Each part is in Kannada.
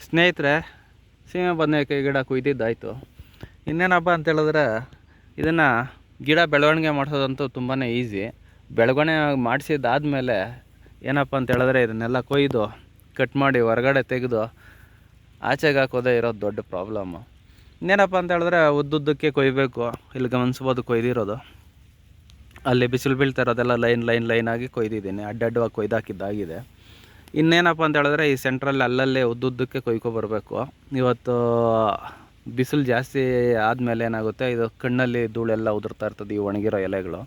ಸ್ನೇಹಿತರೆ, ಸೀಮೆ ಬದನೆಕಾಯಿ ಗಿಡ ಕೊಯ್ದಿದ್ದಾಯಿತು. ಇನ್ನೇನಪ್ಪ ಅಂತ ಹೇಳಿದ್ರೆ ಇದನ್ನು ಗಿಡ ಬೆಳವಣಿಗೆ ಮಾಡಿಸೋದಂತೂ ತುಂಬಾ ಈಸಿ. ಬೆಳವಣಿಗೆ ಮಾಡಿಸಿದ್ದಾದಮೇಲೆ ಏನಪ್ಪ ಅಂತ ಹೇಳಿದ್ರೆ ಇದನ್ನೆಲ್ಲ ಕೊಯ್ದು ಕಟ್ ಮಾಡಿ ಹೊರಗಡೆ ತೆಗೆದು ಆಚೆಗೆ ಹಾಕೋದೇ ಇರೋದು ದೊಡ್ಡ ಪ್ರಾಬ್ಲಮ್ಮು. ಇನ್ನೇನಪ್ಪ ಅಂತ ಹೇಳಿದ್ರೆ ಉದ್ದುದ್ದಕ್ಕೆ ಕೊಯ್ಬೇಕು. ಇಲ್ಲಿ ಗಮನಿಸ್ಬೋದು ಕೊಯ್ದಿರೋದು, ಅಲ್ಲಿ ಬಿಸಿಲು ಬೀಳ್ತಾ ಇರೋದೆಲ್ಲ ಲೈನ್ ಆಗಿ ಕೊಯ್ದಿದ್ದೀನಿ. ಅಡ್ಡಡ್ಡವಾಗಿ ಕೊಯ್ದಾಕಿದ್ದಾಗಿದೆ. ಇನ್ನೇನಪ್ಪ ಅಂತ ಹೇಳಿದ್ರೆ ಈ ಸೆಂಟ್ರಲ್ಲಿ ಅಲ್ಲಲ್ಲೇ ಉದ್ದುದ್ದಕ್ಕೆ ಕೊಯ್ಕೊಬರಬೇಕು. ಇವತ್ತು ಬಿಸಿಲು ಜಾಸ್ತಿ ಆದಮೇಲೆ ಏನಾಗುತ್ತೆ, ಇದು ಕಣ್ಣಲ್ಲಿ ಧೂಳೆಲ್ಲ ಉದುರ್ತಾ ಇರ್ತದೆ, ಈ ಒಣಗಿರೋ ಎಲೆಗಳು.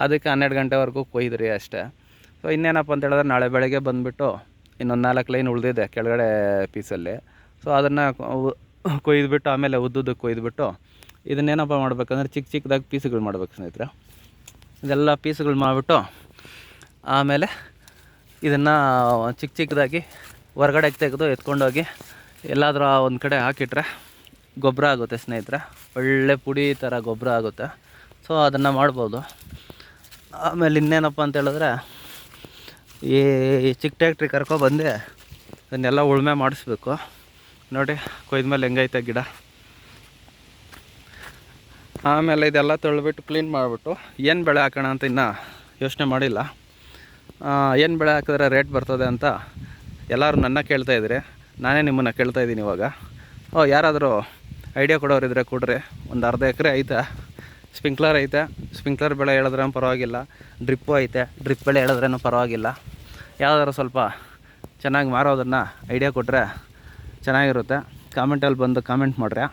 ಅದಕ್ಕೆ 12 ಗಂಟೆವರೆಗೂ ಕೊಯ್ದ್ರಿ ಅಷ್ಟೇ. ಸೊ ಇನ್ನೇನಪ್ಪ ಅಂತ ಹೇಳಿದ್ರೆ ನಾಳೆ ಬೆಳಗ್ಗೆ ಬಂದುಬಿಟ್ಟು ಇನ್ನೊಂದು 4 ಲೈನ್ ಉಳಿದಿದೆ ಕೆಳಗಡೆ ಪೀಸಲ್ಲಿ. ಸೊ ಅದನ್ನು ಕೊಯ್ದುಬಿಟ್ಟು ಆಮೇಲೆ ಉದ್ದುದ್ದಕ್ಕೆ ಕೊಯ್ದುಬಿಟ್ಟು ಇದನ್ನೇನಪ್ಪ ಮಾಡಬೇಕಂದ್ರೆ ಚಿಕ್ಕದಾಗಿ ಪೀಸುಗಳು ಮಾಡಬೇಕು ಸ್ನೇಹಿತರೆ. ಇದೆಲ್ಲ ಪೀಸುಗಳು ಮಾಡಿಬಿಟ್ಟು ಆಮೇಲೆ ಇದನ್ನು ಚಿಕ್ಕದಾಗಿ ಹೊರಗಡೆಗೆ ತೆಗೆದು ಎತ್ಕೊಂಡೋಗಿ ಎಲ್ಲಾದರೂ ಒಂದು ಕಡೆ ಹಾಕಿಟ್ರೆ ಗೊಬ್ಬರ ಆಗುತ್ತೆ ಸ್ನೇಹಿತರೆ. ಒಳ್ಳೆ ಪುಡಿ ಥರ ಗೊಬ್ಬರ ಆಗುತ್ತೆ. ಸೊ ಅದನ್ನು ಮಾಡ್ಬೋದು. ಆಮೇಲೆ ಇನ್ನೇನಪ್ಪ ಅಂತ ಹೇಳಿದ್ರೆ ಈ ಚಿಕ್ಕ ಟ್ಯಾಕ್ಟ್ರಿ ಕರ್ಕೊಬಂದು ಇದನ್ನೆಲ್ಲ ಉಳುಮೆ ಮಾಡಿಸ್ಬೇಕು. ನೋಡಿ ಕೊಯ್ದ್ಮೇಲೆ ಹೆಂಗೈತೆ ಗಿಡ. ಆಮೇಲೆ ಇದೆಲ್ಲ ತೊಳೆದ್ಬಿಟ್ಟು ಕ್ಲೀನ್ ಮಾಡಿಬಿಟ್ಟು ಏನು ಬೆಳೆ ಹಾಕೋಣ ಅಂತ ಇನ್ನೂ ಯೋಚನೆ ಮಾಡಿಲ್ಲ. ಏನು ಬೆಳೆ ಹಾಕಿದ್ರೆ ರೇಟ್ ಬರ್ತದೆ ಅಂತ ಎಲ್ಲರೂ ನನ್ನ ಕೇಳ್ತಾಯಿದ್ರಿ. ನಾನೇ ನಿಮ್ಮನ್ನು ಕೇಳ್ತಾಯಿದ್ದೀನಿ ಇವಾಗ. ಯಾರಾದರೂ ಐಡಿಯಾ ಕೊಡೋರಿದ್ರೆ ಕೊಡ್ರಿ. ಒಂದು ಅರ್ಧ ಎಕರೆ ಐತೆ, ಸ್ಪ್ರಿಂಕ್ಲರ್ ಐತೆ. ಸ್ಪ್ರಿಂಕ್ಲರ್ ಬೆಳೆ ಹೇಳಿದ್ರೂ ಪರವಾಗಿಲ್ಲ, ಡ್ರಿಪ್ಪು ಐತೆ, ಡ್ರಿಪ್ ಬೆಳೆ ಹೇಳಿದ್ರೂ ಪರವಾಗಿಲ್ಲ. ಯಾವುದಾದ್ರು ಸ್ವಲ್ಪ ಚೆನ್ನಾಗಿ ಮಾರೋದನ್ನು ಐಡಿಯಾ ಕೊಟ್ಟರೆ ಚೆನ್ನಾಗಿರುತ್ತೆ. ಕಾಮೆಂಟಲ್ಲಿ ಬಂದು ಕಾಮೆಂಟ್ ಮಾಡ್ರಿ.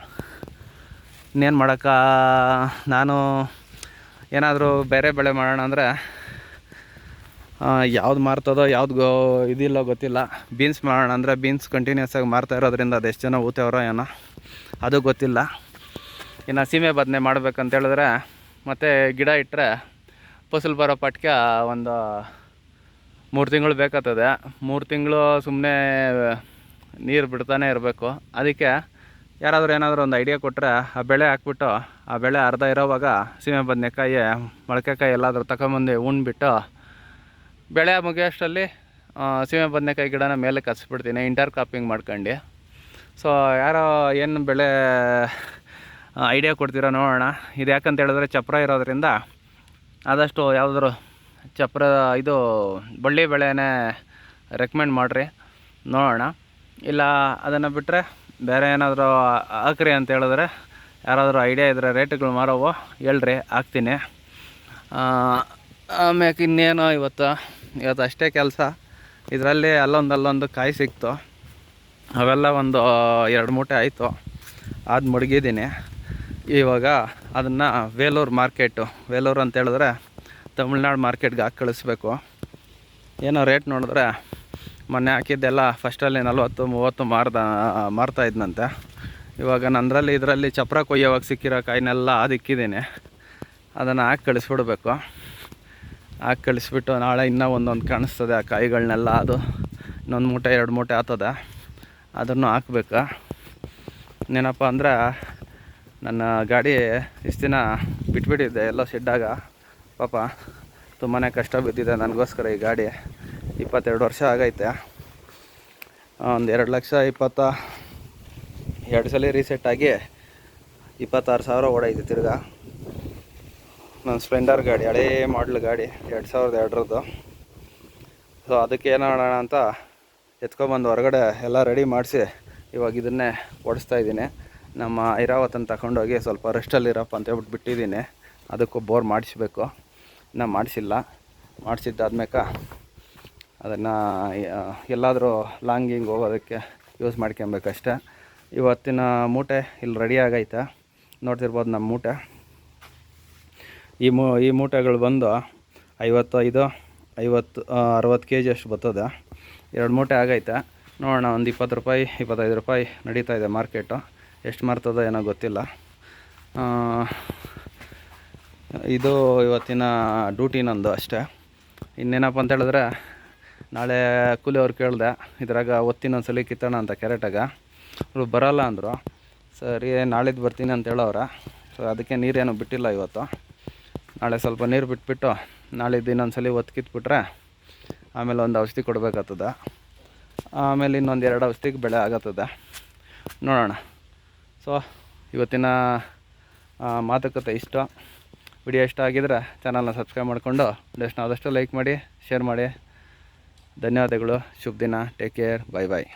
ಇನ್ನೇನು ಮಾಡೋಕ್ಕೆ, ನಾನು ಏನಾದರೂ ಬೇರೆ ಬೆಳೆ ಮಾಡೋಣ ಅಂದರೆ ಯಾವ್ದು ಮಾರ್ತದೋ ಯಾವ್ದು ಇದಿಲ್ಲ ಗೊತ್ತಿಲ್ಲ. ಬೀನ್ಸ್ ಮಾಡೋಣ ಅಂದರೆ ಬೀನ್ಸ್ ಕಂಟಿನ್ಯೂಸ್ ಆಗಿ ಮಾರ್ತಾ ಇರೋದ್ರಿಂದ ಅದೆಷ್ಟು ಜನ ಊತವರೋ ಏನೋ ಅದು ಗೊತ್ತಿಲ್ಲ. ಇನ್ನು ಸೀಮೆ ಬದನೆ ಮಾಡ್ಬೇಕಂತ ಹೇಳಿದ್ರೆ ಮತ್ತು ಗಿಡ ಇಟ್ಟರೆ ಫಸಲು ಬರೋ ಪಟ್ಕೆ ಒಂದು 3 ತಿಂಗಳು ಬೇಕಾಗ್ತದೆ. 3 ತಿಂಗಳು ಸುಮ್ಮನೆ ನೀರು ಬಿಡ್ತಾನೆ ಇರಬೇಕು. ಅದಕ್ಕೆ ಯಾರಾದರೂ ಏನಾದರೂ ಒಂದು ಐಡಿಯಾ ಕೊಟ್ಟರೆ ಆ ಬೆಳೆ ಹಾಕ್ಬಿಟ್ಟು ಆ ಬೆಳೆ ಅರ್ಧ ಇರೋವಾಗ ಸೀಮೆ ಬದನೆಕಾಯಿ ಮೊಳಕೆಕಾಯಿ ಎಲ್ಲಾದರೂ ತಗೊಂಬಂದು ಉಣ್ಬಿಟ್ಟು ಬೆಳೆ ಮುಗಿಯೋಷ್ಟರಲ್ಲಿ ಸೀಮೆ ಬದನೆಕಾಯಿ ಗಿಡನ ಮೇಲೆ ಕಚ್ಬಿಡ್ತೀನಿ, ಇಂಟರ್ ಕ್ರಾಪಿಂಗ್ ಮಾಡ್ಕೊಂಡು. ಸೊ ಯಾರೋ ಏನು ಬೆಳೆ ಐಡಿಯಾ ಕೊಡ್ತೀರೋ ನೋಡೋಣ. ಇದು ಯಾಕಂತ ಹೇಳಿದ್ರೆ ಚಪ್ರ ಇರೋದ್ರಿಂದ ಆದಷ್ಟು ಯಾವುದಾದ್ರು ಚಪ್ರ ಇದು ಬಳ್ಳಿ ಬೆಳೆನೇ ರೆಕಮೆಂಡ್ ಮಾಡಿರಿ, ನೋಡೋಣ. ಇಲ್ಲ ಅದನ್ನು ಬಿಟ್ಟರೆ ಬೇರೆ ಏನಾದರೂ ಹಾಕ್ರಿ ಅಂತ ಹೇಳಿದ್ರೆ ಯಾರಾದರೂ ಐಡಿಯಾ ಇದ್ದರೆ ರೇಟ್ಗಳು ಮಾರೋವು ಹೇಳ್ರಿ, ಹಾಕ್ತೀನಿ. ಆಮ್ಯಾಕೆ ಇನ್ನೇನು ಇವತ್ತು ಅಷ್ಟೇ ಕೆಲಸ. ಇದರಲ್ಲಿ ಅಲ್ಲೊಂದು ಕಾಯಿ ಸಿಕ್ತು. ಅವೆಲ್ಲ ಒಂದು 2 ಮೂಟೆ ಆಯಿತು, ಅದು ಮಡಗಿದ್ದೀನಿ. ಇವಾಗ ಅದನ್ನು ವೇಲೂರು ಅಂತ ಹೇಳಿದ್ರೆ ತಮಿಳ್ನಾಡು ಮಾರ್ಕೆಟ್ಗೆ ಹಾಕಿ ಕಳಿಸ್ಬೇಕು. ಏನೋ ರೇಟ್ ನೋಡಿದ್ರೆ ಮೊನ್ನೆ ಹಾಕಿದ್ದೆಲ್ಲ ಫಸ್ಟಲ್ಲಿ 40-30 ಮಾರ್ತಾ ಇದ್ನಂತೆ. ಇವಾಗ ಇದರಲ್ಲಿ ಚಪ್ರ ಕೊಯ್ಯೋವಾಗ ಸಿಕ್ಕಿರೋ ಕಾಯಿನೆಲ್ಲ ಇಕ್ಕಿದ್ದೀನಿ. ಅದನ್ನು ಹಾಕಿ ಕಳಿಸ್ಬಿಡ್ಬೇಕು. ಹಾಕಿ ಕಳಿಸ್ಬಿಟ್ಟು ನಾಳೆ ಇನ್ನೂ ಒಂದೊಂದು ಕಾಣಿಸ್ತದೆ ಆ ಕಾಯಿಗಳನ್ನೆಲ್ಲ. ಅದು ಇನ್ನೊಂದು ಮೂಟೆ 2 ಮೂಟೆ ಆಗ್ತದೆ, ಅದನ್ನು ಹಾಕ್ಬೇಕು. ಇನ್ನೇನಪ್ಪ ಅಂದ್ರೆ ನನ್ನ ಗಾಡಿ ಇಷ್ಟು ದಿನ ಬಿಟ್ಬಿಟ್ಟಿದ್ದೆ ಎಲ್ಲೋ ಶೆಡ್ಡಾಗ. ಪಾಪ ತುಂಬಾ ಕಷ್ಟ ಬಿದ್ದಿದೆ ನನಗೋಸ್ಕರ ಈ ಗಾಡಿ. 22 ವರ್ಷ ಆಗೈತೆ. ಒಂದು 2 ಸಲ ರೀಸೆಟ್ ಆಗಿ 26,000 ಓಡೈತೆ ತಿರ್ಗಾ. ನನ್ನ ಸ್ಪ್ಲೆಂಡರ್ ಗಾಡಿ, ಹಳೇ ಮಾಡಲ್ ಗಾಡಿ, 2002ರದ್ದು. ಸೊ ಅದಕ್ಕೆ ಏನು ಮಾಡೋಣ ಅಂತ ಎತ್ಕೊಬಂದು ಹೊರಗಡೆ ಎಲ್ಲ ರೆಡಿ ಮಾಡಿಸಿ ಇವಾಗ ಇದನ್ನೇ ಓಡಿಸ್ತಾಯಿದ್ದೀನಿ. ನಮ್ಮ ಐರಾವತನ್ನು ತಗೊಂಡೋಗಿ ಸ್ವಲ್ಪ ರೆಸ್ಟಲ್ಲಿರಪ್ಪ ಅಂತ ಹೇಳ್ಬಿಟ್ಟು ಬಿಟ್ಟಿದ್ದೀನಿ. ಅದಕ್ಕೂ ಬೋರ್ ಮಾಡಿಸ್ಬೇಕು, ಇನ್ನೂ ಮಾಡಿಸಿಲ್ಲ. ಮಾಡಿಸಿದ್ದಾದ್ಮೇಲೆ ಅದನ್ನು ಎಲ್ಲಾದರೂ ಲಾಂಗಿಂಗ್ ಹೋಗೋದಕ್ಕೆ ಯೂಸ್ ಮಾಡ್ಕೊಬೇಕಷ್ಟೆ. ಇವತ್ತಿನ ಮೂಟೆ ಇಲ್ಲಿ ರೆಡಿ ಆಗೈತೆ, ನೋಡ್ತಿರ್ಬೋದು ನಮ್ಮ ಮೂಟೆ. ಈ ಮೂಟೆಗಳು ಬಂದು 55-60 kg ಅಷ್ಟು ಬರ್ತದೆ. 2 ಮೂಟೆ ಆಗೈತೆ. ನೋಡೋಣ, ಒಂದು 20 ರೂಪಾಯಿ 25 ರೂಪಾಯಿ ನಡೀತಾ ಇದೆ ಮಾರ್ಕೆಟು. ಎಷ್ಟು ಮಾರ್ತದೋ ಏನೋ ಗೊತ್ತಿಲ್ಲ. ಇದು ಇವತ್ತಿನ ಡ್ಯೂಟಿ ನಂದು ಅಷ್ಟೇ. ಇನ್ನೇನಪ್ಪ ಅಂತ ಹೇಳಿದ್ರೆ ನಾಳೆ ಕೂಲಿ ಅವ್ರು ಕೇಳಿದೆ, ಇದ್ರಾಗ ಒತ್ತಿನೊಂದ್ಸಲಿ ಕಿತ್ತೋಣ ಅಂತ ಕೆರೆಟಾಗ. ಅವರು ಬರೋಲ್ಲ ಅಂದರು. ಸರಿ ನಾಳಿದ್ದು ಬರ್ತೀನಿ ಅಂತ ಹೇಳೋರ. ಸೊ ಅದಕ್ಕೆ ನೀರೇನು ಬಿಟ್ಟಿಲ್ಲ ಇವತ್ತು. ನಾಳೆ ಸ್ವಲ್ಪ ನೀರು ಬಿಟ್ಬಿಟ್ಟು ನಾಳಿದ್ದು ಇನ್ನೊಂದ್ಸಲಿ ಒತ್ತು ಕಿತ್ಬಿಟ್ರೆ ಆಮೇಲೆ ಒಂದು ಔಷಧಿ ಕೊಡಬೇಕಾಗ್ತದೆ. ಆಮೇಲೆ ಇನ್ನೊಂದು 2 ಔಷಧಿಗೆ ಬೆಳೆ ಆಗತ್ತದೆ. ನೋಡೋಣ. ಸೊ ಇವತ್ತಿನ ಮಾತುಕತೆ ಇಷ್ಟ. ವಿಡಿಯೋ ಇಷ್ಟ ಆಗಿದ್ರೆ ಚಾನಲ್ನ ಸಬ್ಸ್ಕ್ರೈಬ್ ಮಾಡಿಕೊಂಡು ವಿಡಿಯೋಸ್ನ ಆದಷ್ಟು ಲೈಕ್ ಮಾಡಿ, ಶೇರ್ ಮಾಡಿ. ಧನ್ಯವಾದಗಳು. ಶುಭ ದಿನ. Take care. ಬಾಯ್ ಬಾಯ್.